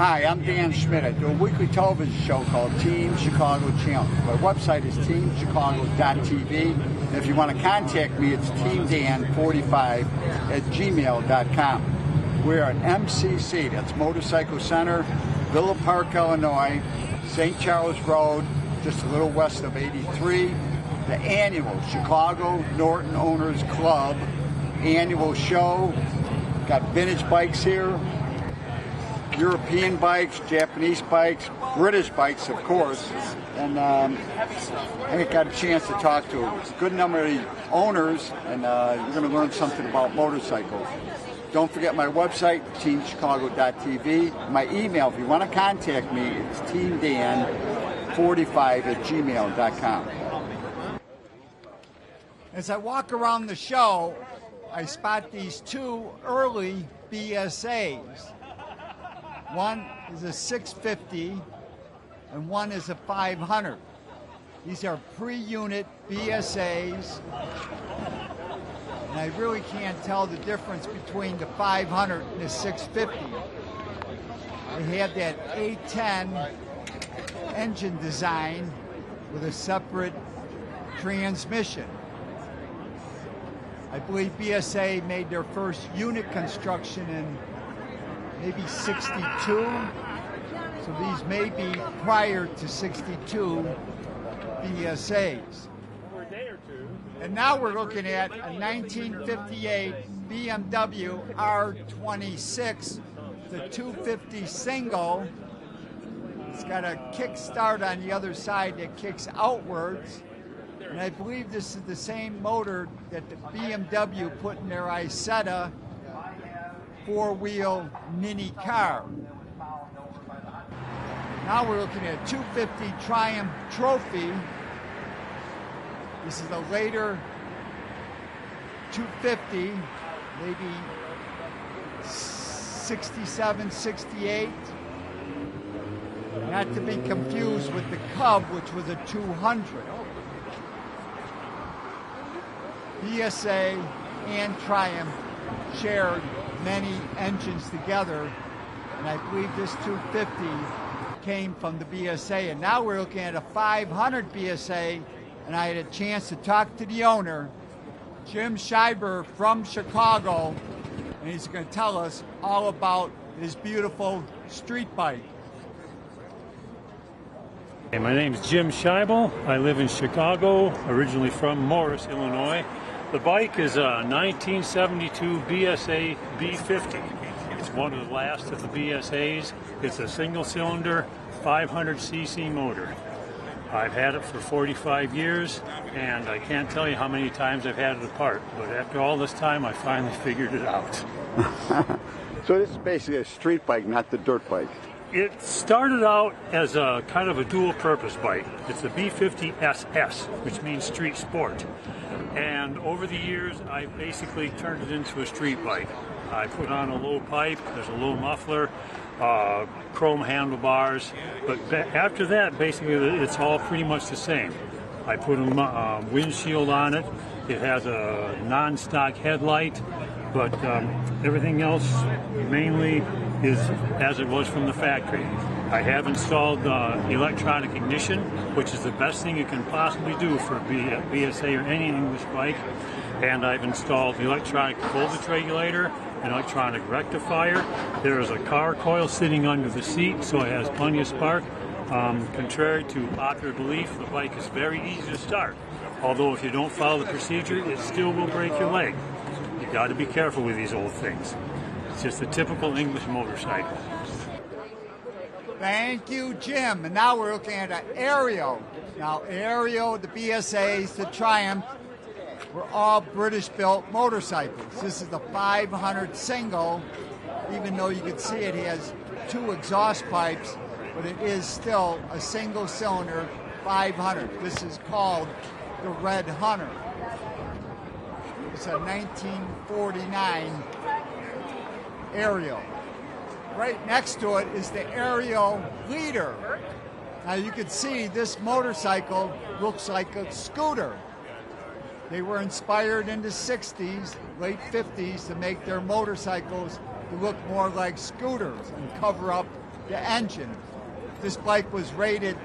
Hi, I'm Dan Schmitt. I do a weekly television show called Team Chicago Challenge. My website is teamchicago.tv. And if you want to contact me, it's teamdan45@gmail.com. We're at MCC, that's Motorcycle Center, Villa Park, Illinois, St. Charles Road, just a little west of 83. The annual Chicago Norton Owners Club annual show. Got vintage bikes here, European bikes, Japanese bikes, British bikes, of course. And I got a chance to talk to a good number of the owners, and you're going to learn something about motorcycles. Don't forget my website, teamchicago.tv. My email, if you want to contact me, it's teamdan45@gmail.com. As I walk around the show, I spot these two early BSAs. One is a 650 and one is a 500. These are pre-unit BSAs. And I really can't tell the difference between the 500 and the 650. They have that A10 engine design with a separate transmission. I believe BSA made their first unit construction in maybe 62. So these may be prior to 62 BSAs. And now we're looking at a 1958 BMW R26, the 250 single. It's got a kickstart on the other side that kicks outwards. And I believe this is the same motor that the BMW put in their Isetta four-wheel mini car. Now we're looking at a 250 Triumph Trophy. This is a later 250, maybe 67, 68. Not to be confused with the Cub, which was a 200. BSA and Triumph shared many engines together, and I believe this 250 came from the BSA. And now we're looking at a 500 BSA, and I had a chance to talk to the owner, Jim Chabert from Chicago, and he's going to tell us all about his beautiful street bike. Hey, my name is Jim Schaible. I live in Chicago, originally from Morris, Illinois. The bike is a 1972 BSA B50. It's one of the last of the BSAs. It's a single-cylinder 500cc motor. I've had it for 45 years, and I can't tell you how many times I've had it apart. But after all this time, I finally figured it out. So this is basically a street bike, not the dirt bike. It started out as a kind of a dual-purpose bike. It's a B50SS, which means street sport. And over the years, I basically turned it into a street bike. I put on a low pipe, there's a low muffler, chrome handlebars, but after that, basically, it's all pretty much the same. I put a windshield on it. It has a non-stock headlight, but everything else mainly is as it was from the factory. I have installed electronic ignition, which is the best thing you can possibly do for a BSA or any English bike. And I've installed electronic voltage regulator, an electronic rectifier. There is a car coil sitting under the seat, so it has plenty of spark. Contrary to popular belief, the bike is very easy to start. Although if you don't follow the procedure, it still will break your leg. You got to be careful with these old things. It's just a typical English motorcycle. Thank you, Jim. And now we're looking at an Aerial. Now, Aerial, the BSAs, the Triumph, were all British-built motorcycles. This is the 500 single, even though you can see it has two exhaust pipes, but it is still a single-cylinder 500. This is called the Red Hunter. It's a 1949 Aerial. Right next to it is the Aerial Leader. Now you can see this motorcycle looks like a scooter. They were inspired in the 60s, late 50s to make their motorcycles to look more like scooters and cover up the engine. This bike was rated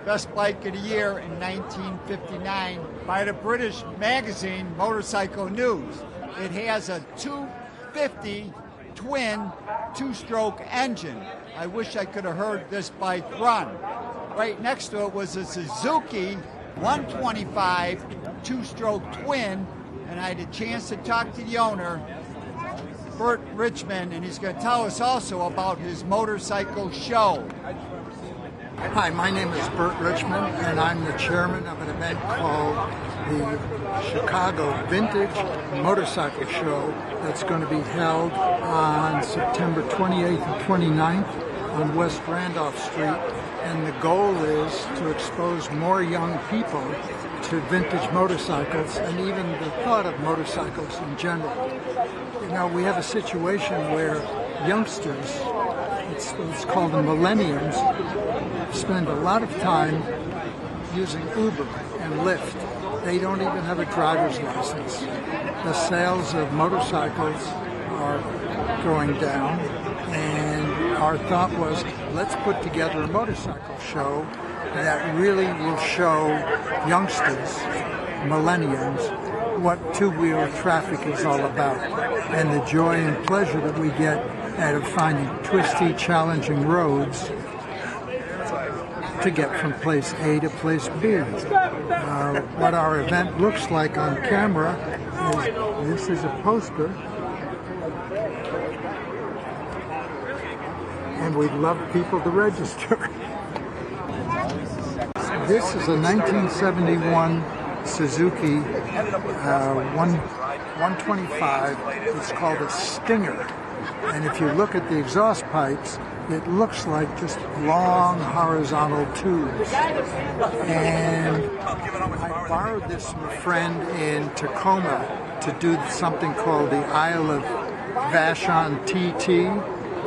Best Bike of the Year in 1959 by the British magazine Motorcycle News. It has a 250 twin two-stroke engine. I wish I could have heard this bike run. Right next to it was a Suzuki 125 two-stroke twin, and I had a chance to talk to the owner, Bart Richmond, and he's going to tell us also about his motorcycle show. Hi, my name is Bart Richmond, and I'm the chairman of an event called the Chicago Vintage Motorcycle Show that's going to be held on September 28th and 29th on West Randolph Street. And the goal is to expose more young people to vintage motorcycles and even the thought of motorcycles in general. You know, we have a situation where youngsters, it's called the millennials, spend a lot of time using Uber and Lyft. They don't even have a driver's license. The sales of motorcycles are going down, and our thought was, let's put together a motorcycle show that really will show youngsters, millennials, what two-wheel traffic is all about, and the joy and pleasure that we get out of finding twisty, challenging roads to get from place A to place B. What our event looks like on camera is, this is a poster, and we'd love people to register. This is a 1971 Suzuki 125. It's called a Stinger. And if you look at the exhaust pipes, it looks like just long horizontal tubes. And I borrowed this from a friend in Tacoma to do something called the Isle of Vashon TT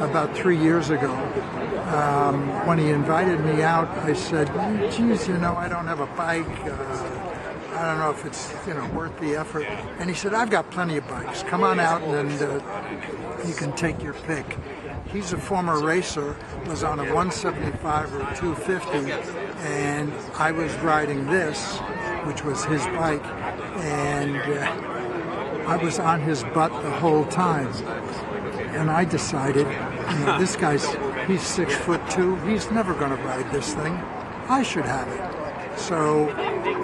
about 3 years ago. When he invited me out, I said, geez, you know, I don't have a bike. I don't know if it's, you know, worth the effort. And he said, I've got plenty of bikes. Come on out and you can take your pick. He's a former racer, was on a 175 or a 250, and I was riding this, which was his bike, and I was on his butt the whole time. And I decided, you know, this guy's, he's 6'2", he's never going to ride this thing. I should have it. So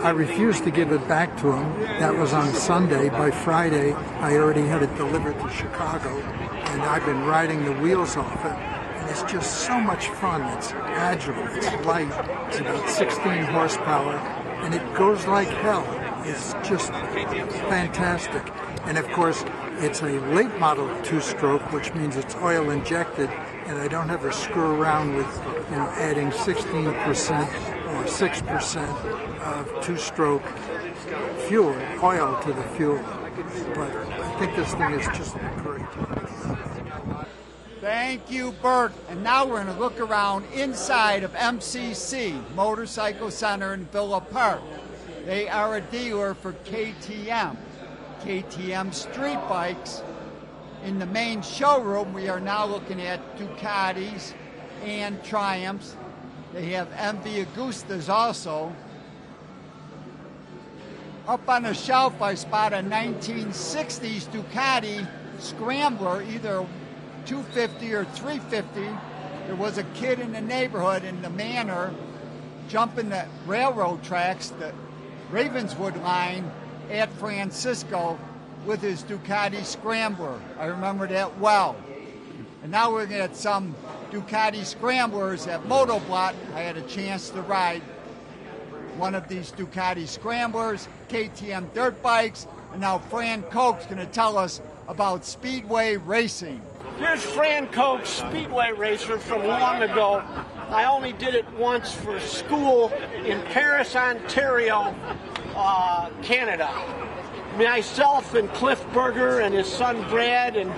I refused to give it back to him. That was on Sunday. By Friday, I already had it delivered to Chicago, and I've been riding the wheels off it. And it's just so much fun. It's agile, it's light, it's about 16 horsepower, and it goes like hell. It's just fantastic. And of course, it's a late model two-stroke, which means it's oil injected, and I don't have to screw around with, you know, adding 16% or 6% of two-stroke fuel, oil to the fuel. But I think this thing is just great. Thank you, Bart. And now we're going to look around inside of MCC, Motorcycle Center in Villa Park. They are a dealer for KTM. KTM street bikes. In the main showroom, we are now looking at Ducatis and Triumphs. They have MV Agustas also. Up on the shelf, I spot a 1960s Ducati Scrambler, either 250 or 350. There was a kid in the neighborhood in the Manor jumping the railroad tracks, the Ravenswood line at Francisco with his Ducati Scrambler. I remember that well. And now we're going to get some Ducati Scramblers at Motoblot. I had a chance to ride one of these Ducati Scramblers, KTM dirt bikes, and now Fran Koke's going to tell us about Speedway racing. Here's Fran Koke, Speedway racer from long ago. I only did it once for school in Paris, Ontario, Canada. Myself and Cliff Berger and his son Brad and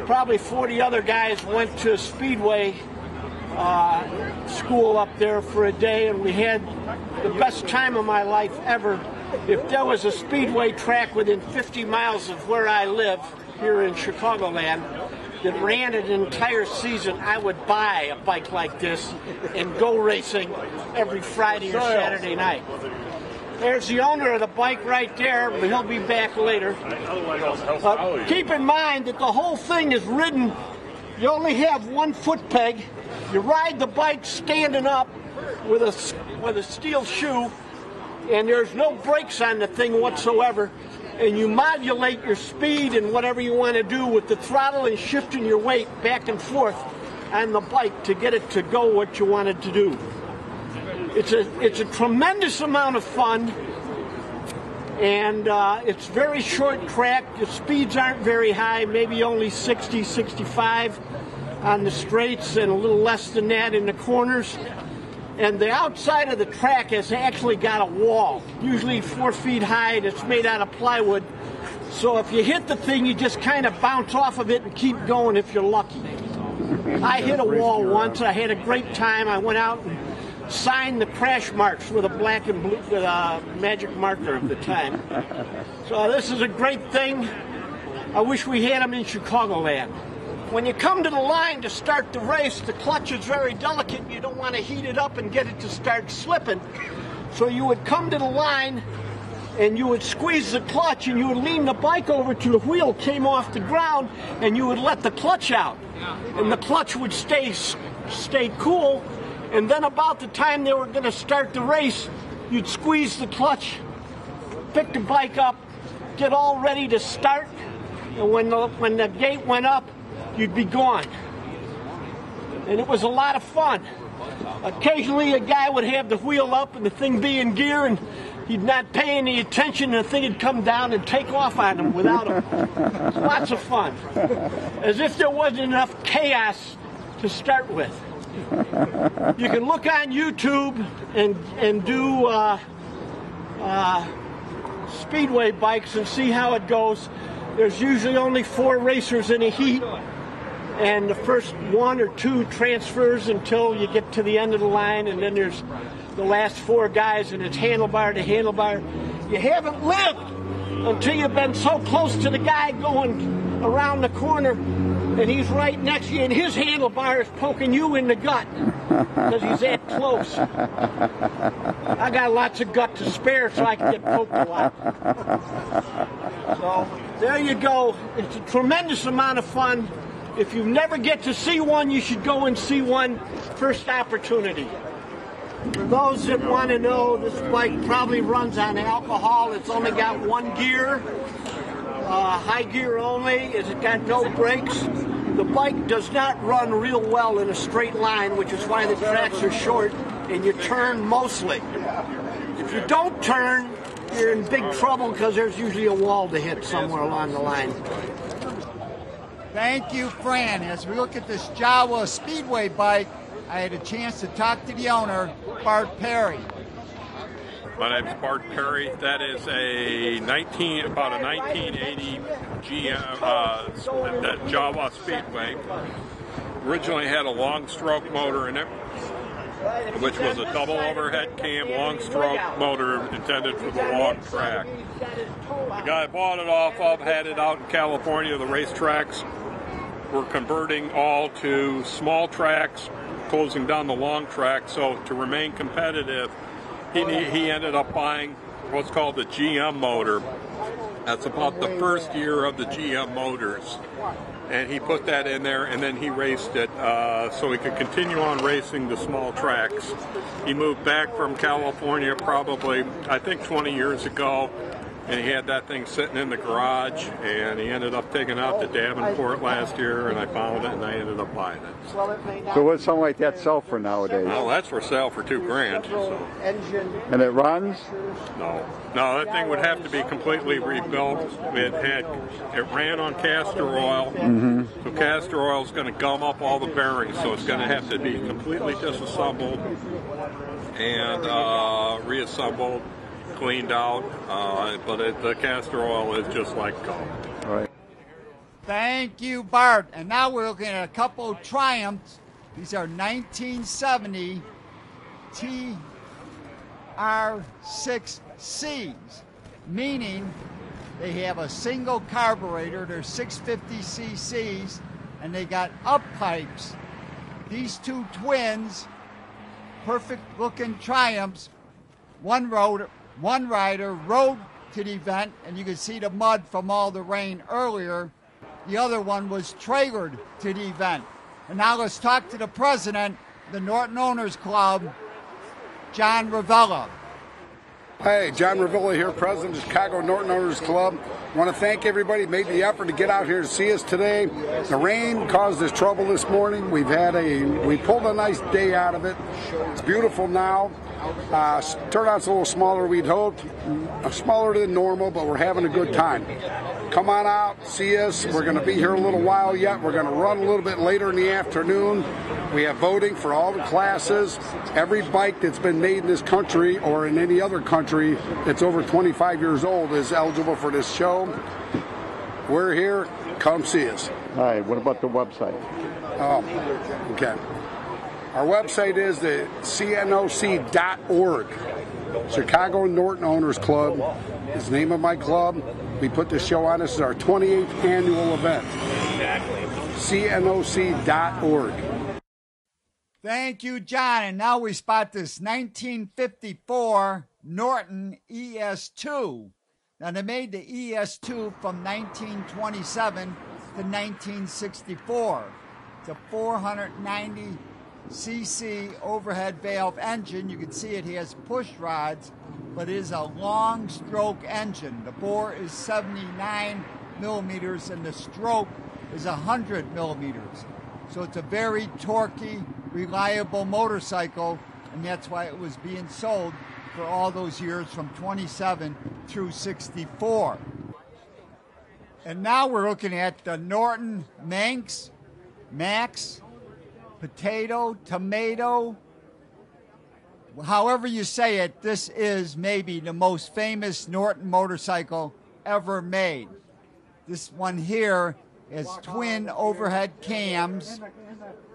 probably 40 other guys went to Speedway school up there for a day, and we had the best time of my life ever. If there was a Speedway track within 50 miles of where I live here in Chicagoland, that ran an entire season, I would buy a bike like this and go racing every Friday or Saturday night. There's the owner of the bike right there, but he'll be back later. Keep in mind that the whole thing is ridden. You only have one foot peg. You ride the bike standing up with a steel shoe, and there's no brakes on the thing whatsoever. And you modulate your speed and whatever you want to do with the throttle and shifting your weight back and forth on the bike to get it to go what you want it to do. It's a tremendous amount of fun, and it's very short track. The speeds aren't very high, maybe only 60, 65 on the straights and a little less than that in the corners. And the outside of the track has actually got a wall, usually 4 feet high, that's made out of plywood. So if you hit the thing, you just kind of bounce off of it and keep going if you're lucky. I hit a wall once. I had a great time. I went out and signed the crash marks with a black and blue magic marker of the time. So this is a great thing. I wish we had them in Chicagoland. When you come to the line to start the race, the clutch is very delicate. You don't want to heat it up and get it to start slipping. So you would come to the line and you would squeeze the clutch and you would lean the bike over till the wheel came off the ground and you would let the clutch out. And the clutch would stay cool. And then about the time they were going to start the race, you'd squeeze the clutch, pick the bike up, get all ready to start. And when the gate went up, you'd be gone. And it was a lot of fun. Occasionally a guy would have the wheel up and the thing be in gear and he'd not pay any attention and the thing would come down and take off on him without him. Lots of fun. As if there wasn't enough chaos to start with. You can look on YouTube and do Speedway bikes and see how it goes. There's usually only 4 racers in a heat, and the first 1 or 2 transfers until you get to the end of the line, and then there's the last 4 guys, and it's handlebar to handlebar. You haven't lived until you've been so close to the guy going around the corner, and he's right next to you, and his handlebar is poking you in the gut because he's that close. I got lots of gut to spare, so I can get poked a lot. So there you go. It's a tremendous amount of fun. If you never get to see one, you should go and see one first opportunity. For those that want to know, this bike probably runs on alcohol. It's only got 1 gear, high gear only. It's got no brakes. The bike does not run real well in a straight line, which is why the tracks are short and you turn mostly. If you don't turn, you're in big trouble because there's usually a wall to hit somewhere along the line. Thank you, Fran. As we look at this Jawa Speedway bike, I had a chance to talk to the owner, Bart Perry. My name's Bart Perry. That is about a 1980 GM Jawa Speedway. Originally had a long stroke motor in it, which was a double overhead cam, long stroke motor intended for the long track. The guy bought it off of, had it out in California. The racetracks were converting all to small tracks, closing down the long track. So to remain competitive, he ended up buying what's called the GM motor. That's about the first year of the GM motors. And he put that in there, and then he raced it so he could continue on racing the small tracks. He moved back from California probably, I think, 20 years ago, and he had that thing sitting in the garage, and he ended up taking it out to Davenport last year, and I found it, and I ended up buying it. So what's something like that sell for nowadays? Well, that's for sale for $2,000. So. And it runs? No, that thing would have to be completely rebuilt. It ran on castor oil. Mm-hmm. So castor oil is going to gum up all the bearings, so it's going to have to be completely disassembled and reassembled, cleaned out, but the castor oil is just like gum. All right. Thank you, Bart. And now we're looking at a couple Triumphs. These are 1970 TR6Cs, meaning they have a single carburetor. They're 650 cc's, and they got up pipes. These two twins, perfect looking Triumphs, one rider rode to the event, and you can see the mud from all the rain earlier. The other one was trailered to the event. And now let's talk to the president of the Norton Owners Club, John Ravella. Hey, John Ravella here, president of Chicago Norton Owners Club. I want to thank everybody who made the effort to get out here to see us today. The rain caused us trouble this morning. We pulled a nice day out of it. It's beautiful now. Turnout's a little smaller than we'd hoped, smaller than normal, but we're having a good time. Come on out, see us. We're going to be here a little while yet. We're going to run a little bit later in the afternoon. We have voting for all the classes. Every bike that's been made in this country or in any other country that's over 25 years old is eligible for this show. We're here. Come see us. All right, what about the website? Oh, okay. Our website is the cnoc.org. Chicago Norton Owners Club is the name of my club. We put this show on. This is our 28th annual event. cnoc.org. Thank you, John. And now we spot this 1954 Norton ES2. Now, they made the ES2 from 1927 to 1964. It's a 490cc overhead valve engine. You can see it has push rods, but it is a long stroke engine. The bore is 79 millimeters and the stroke is 100 millimeters. So it's a very torquey, reliable motorcycle, and that's why it was being sold for all those years from 27 through 64. And now we're looking at the Norton Max, potato, tomato, however you say it. This is maybe the most famous Norton motorcycle ever made. This one here is twin overhead cams.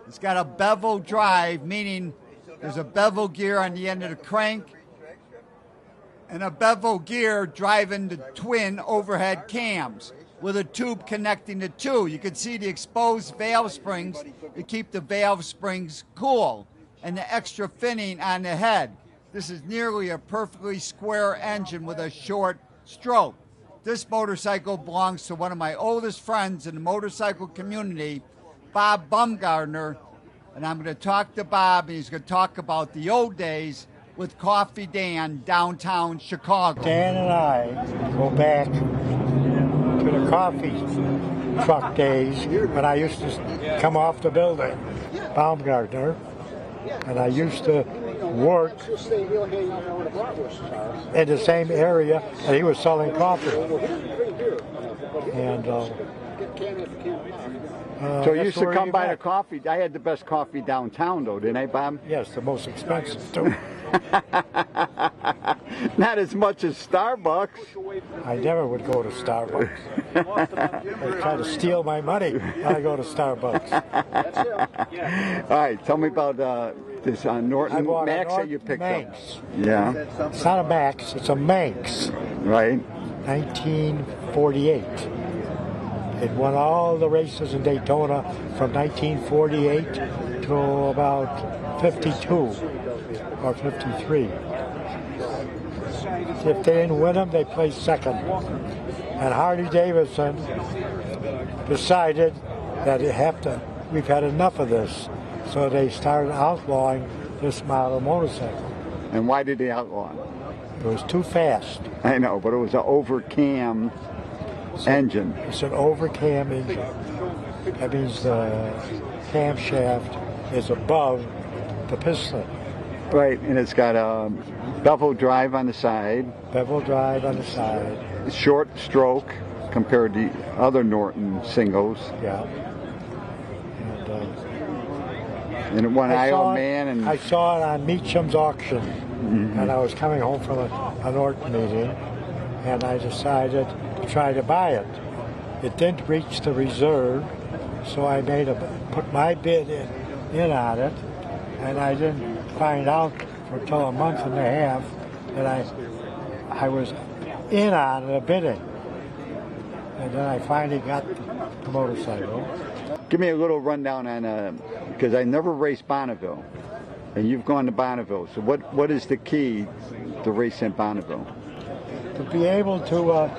It's got a bevel drive, meaning there's a bevel gear on the end of the crank and a bevel gear driving the twin overhead cams with a tube connecting the two. You can see the exposed valve springs to keep the valve springs cool and the extra finning on the head. This is nearly a perfectly square engine with a short stroke. This motorcycle belongs to one of my oldest friends in the motorcycle community, Bob Bumgardner, and I'm going to talk to Bob, and he's going to talk about the old days with Coffee Dan downtown Chicago. Dan and I go back to the coffee truck days when I used to come off the building, Baumgartner, and I used to work in the same area and he was selling coffee. And so you used to come by the coffee. I had the best coffee downtown, though, didn't I, Bob? Yes, the most expensive, too. Not as much as Starbucks. I never would go to Starbucks. They try to steal my money when I go to Starbucks. All right, tell me about this Norton Max that you picked up. Yeah. It's not a Max, it's a Manx. Right. 1948. It won all the races in Daytona from 1948 to about 52 or 53. If they didn't win them, they placed second. And Harley-Davidson decided that we've had enough of this. So they started outlawing this model motorcycle. And why did they outlaw it? It was too fast. I know, but it was an overcam engine. It's an overcam engine. That means the camshaft is above the piston. Right, and it's got a bevel drive on the side. Bevel drive on the side. Short stroke compared to other Norton singles. Yeah. And it won Iowa Man. And I saw it on Meacham's auction, and I was coming home from a Norton meeting, and I decided to try to buy it. It didn't reach the reserve, so I put my bid in on it, and I didn't find out until a month and a half that I was in on the bidding. And then I finally got the motorcycle. Give me a little rundown on, because I never raced Bonneville, and you've gone to Bonneville. So what is the key to racing Bonneville? To be able to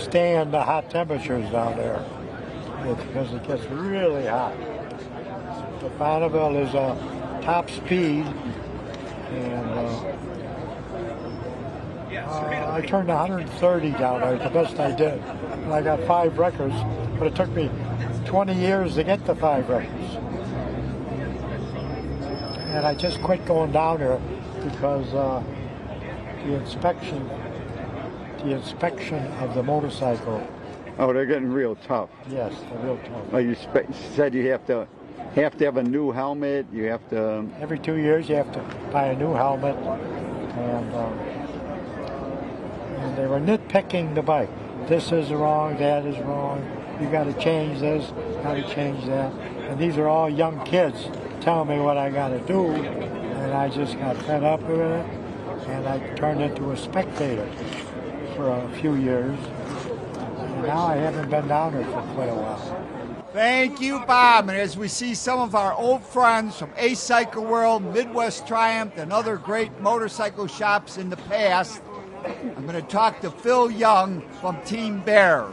stand the hot temperatures down there, because it gets really hot. The Bonneville is top speed, and I turned 130 down there, the best I did. And I got 5 records, but it took me 20 years to get the 5 records. And I just quit going down there because the inspection of the motorcycle. Oh, they're getting real tough. Yes, they're real tough. Oh, you said you have to have a new helmet. You have to. Every 2 years, you have to buy a new helmet, and they were nitpicking the bike. This is wrong. That is wrong. You got to change this. Got to change that. And these are all young kids telling me what I got to do, and I just got fed up with it, and I turned into a spectator for a few years. And now I haven't been down there for quite a while. Thank you, Bob. And as we see some of our old friends from Ace Cycle World, Midwest Triumph, and other great motorcycle shops in the past, I'm going to talk to Phil Young from Team Bear.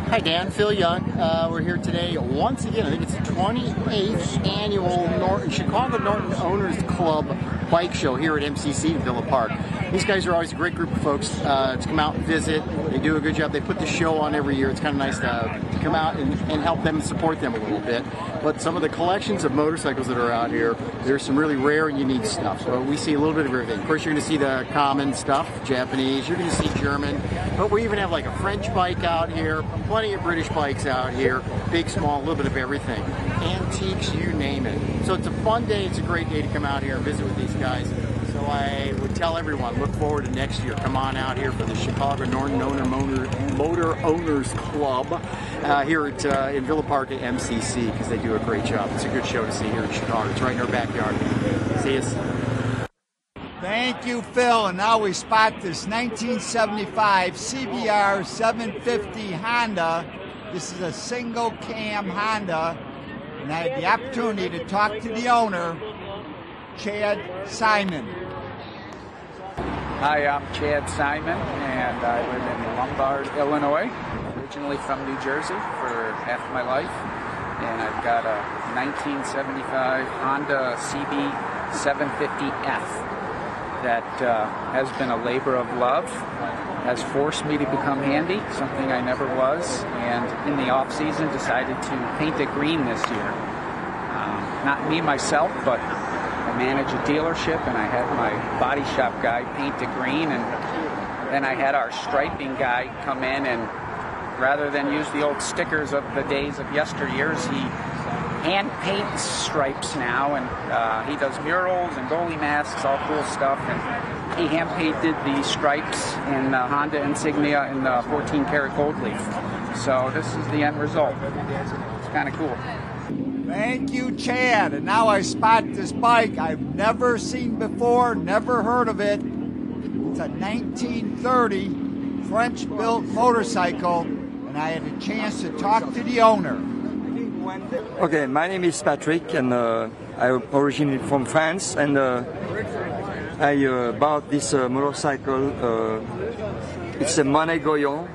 Hi Dan, Phil Young. We're here today once again. I think it's the 28th annual Chicago Norton Owners Club bike show here at MCC in Villa Park. These guys are always a great group of folks to come out and visit. They do a good job. They put the show on every year. It's kind of nice to come out and help them and support them a little bit. But some of the collections of motorcycles that are out here, there's some really rare and unique stuff. So we see a little bit of everything. Of course, you're going to see the common stuff, Japanese. You're going to see German. But we even have like a French bike out here, plenty of British bikes out here, big, small, a little bit of everything. Antiques, you name it. So it's a fun day. It's a great day to come out here and visit with these guys. So I would tell everyone, look forward to next year. Come on out here for the Chicago Norton Motor Owners Club here at, in Villa Park at MCC, because they do a great job. It's a good show to see here in Chicago. It's right in our backyard. See us. Thank you, Phil. And now we spot this 1975 CBR 750 Honda. This is a single cam Honda. And I had the opportunity to talk to the owner, Chad Simon. Hi, I'm Chad Simon, and I live in Lombard, Illinois. Originally from New Jersey for half my life, and I've got a 1975 Honda CB 750F that has been a labor of love, has forced me to become handy, something I never was, and in the off-season decided to paint it green this year. Not me myself, but I manage a dealership, and I had my body shop guy paint it green, and then I had our striping guy come in, and rather than use the old stickers of the days of yesteryears, he hand paints stripes now, and he does murals and goalie masks, all cool stuff, and he hand painted the stripes in Honda insignia in the 14 karat gold leaf. So this is the end result. It's kind of cool. Thank you, Chad. And now I spot this bike I've never seen before, never heard of it. It's a 1930 French-built motorcycle, and I had a chance to talk to the owner. Okay, my name is Patrick, and I'm originally from France, and I bought this motorcycle. It's a Monet Goyon,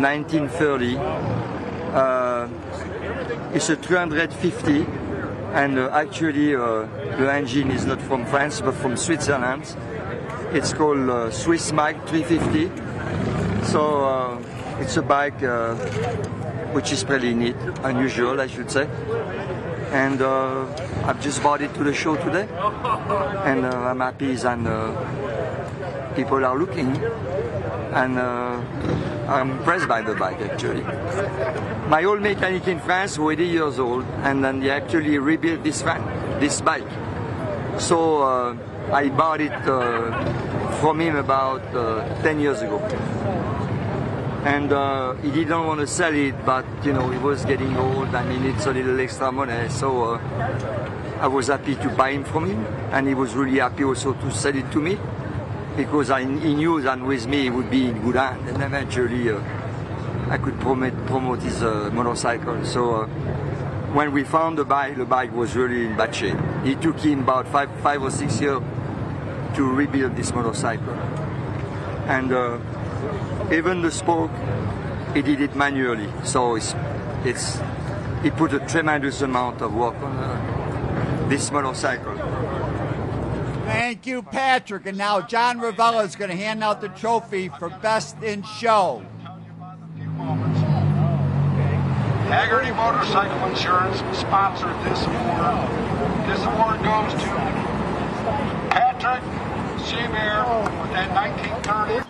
1930. It's a 350, and actually the engine is not from France but from Switzerland. It's called Swiss Mag 350. So it's a bike which is pretty neat, unusual I should say. And I've just brought it to the show today, and I'm happy that people are looking, and I'm impressed by the bike actually. My old mechanic in France was 80 years old, and then he actually rebuilt this bike. So I bought it from him about 10 years ago. And he didn't want to sell it, but you know, he was getting old and he needs a little extra money. So I was happy to buy him from him, and he was really happy also to sell it to me, because he knew that with me he would be in good hand, and eventually I could promote his motorcycle. So when we found the bike was really in bad shape. It took him about five or 6 years to rebuild this motorcycle. And even the spoke, he did it manually. So he put a tremendous amount of work on this motorcycle. Thank you, Patrick. And now John Ravella is going to hand out the trophy for Best in Show. Haggerty Motorcycle Insurance sponsored this award. This award goes to Patrick Chabert with that 1930.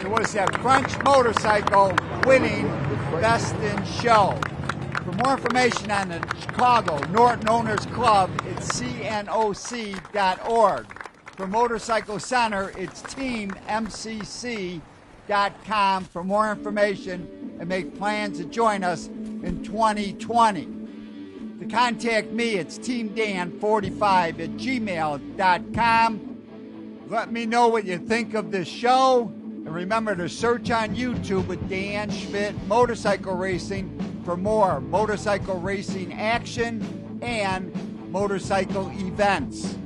It was that French motorcycle winning Best in Show. For more information on the Chicago Norton Owners Club, it's cnoc.org. For Motorcycle Center, it's teammcc.com for more information and make plans to join us in 2020. To contact me, it's teamdan45@gmail.com. Let me know what you think of this show. And remember to search on YouTube with Dan Schmitt Motorcycle Racing for more motorcycle racing action and motorcycle events.